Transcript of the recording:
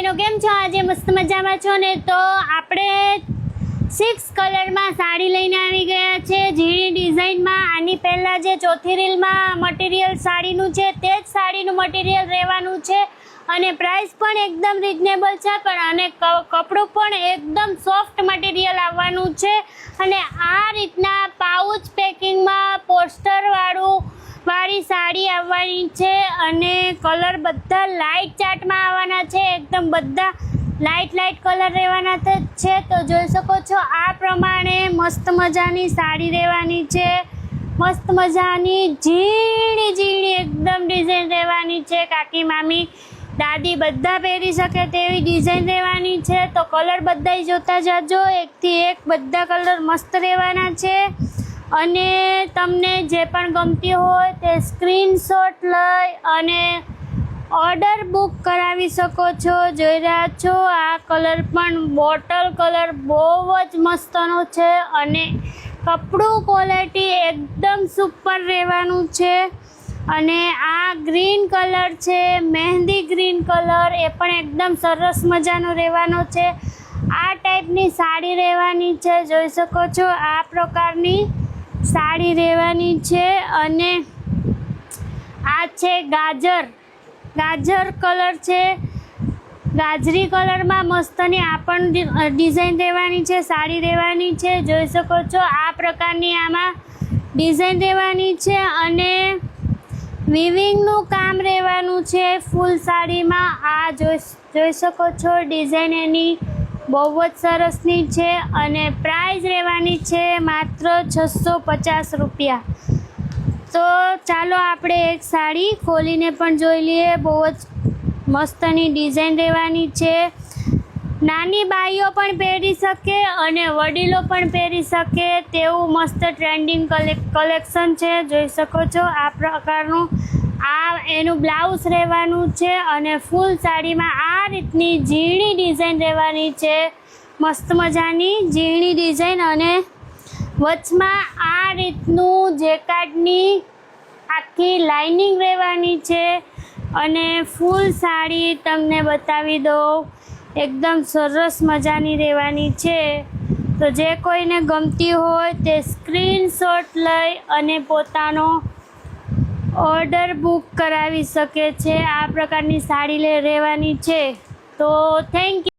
बहनों केम छो आज मस्त मजा में छो ने। तो आपणे 6 कलर में साड़ी लईने आवी गया छे झीणी डिजाइन में। आनी पहला जे चौथी रील में मटीरियल साड़ीनुं छे तेज साड़ीनुं मटीरियल रहेवानुं छे अने प्राइस पण एकदम रिजनेबल छे पण अने कपड़ुं पण एकदम सॉफ्ट मटीरियल आववानुं छे। अने आ रीतना पाउच पेकिंग में पोस्टर वाળી साड़ी आववानी छे अने कलर बधा लाइट चार्ट में आववाना छे। एकदम बधा लाइट कलर रहेवाना छे। तो जोई शको छो आ प्रमाणे मस्त मजानी साड़ी रहेवानी छे। मस्त मजानी झीणी झीणी एकदम डिजाइन रहेवानी छे। काकी मामी दादी बधा पहेरी शके तेवी डिजाइन रहेवानी छे। तो कलर बधाय जोता जाजो, एक थी एक बधा कलर मस्त रहेवाना छे। अने तमने जे पण गमती होय ते स्क्रीनशॉट लई अने ऑर्डर बुक करावी शको छो। जोई रह्या छो आ कलर पण बोटल कलर बहुज मस्तनो छे अने कपड़ुं क्वॉलिटी एकदम सुपर रहेवानुं छे। अने आ ग्रीन कलर छे मेहंदी ग्रीन कलर ए पण एकदम सरस मजानो रहेवानो छे। आ टाइपनी साड़ी रहेवानी छे। जोई शको छो आ प्रकारनी साड़ी रहेवानी छे। अने आ छे गाजर कलर छे। गाजरी कलर में मस्तनी आपन डिजाइन रहेवानी छे साड़ी रहेवानी छे। जोई शको छो आ प्रकारनी आमां डिजाइन रहेवानी छे अने वीविंग नु काम रहेवानुं छे फूल साड़ी में। आ जोई शको छो डिजाइन एनी बहुज सरसनी छे अने प्राइस रहेवानी छे मात्र 650 रुपया। तो चालो आपणे एक साड़ी खोलीने पण जोई लीए। बहुज मस्तनी डिजाइन रहेवानी छे। नानी बाईओ पण पहेरी शके अने वडीलो पण पहेरी शके तेवुं मस्त ट्रेंडिंग कलेक्शन छे। जोई शको छो आ प्रकारनुं आ एनुं ब्लाउज रहेवानुं छे अने फूल साड़ी में आ रीतनी झीणी डिजाइन रहेवानी छे। मस्त मजानी झीणी डिजाइन अने वचमां आ रीतनुं जेकार्डनी आखी लाइनिंग रहेवानी छे अने फूल साड़ी तमने बतावी दो एकदम सरस मजानी रहेवानी छे। तो जे कोईने गमती होय ते स्क्रीनशॉट लई अने पोतानो ऑर्डर बुक करावी शके छे। आ प्रकारनी साड़ी रहेवानी छे। तो थैंक यू।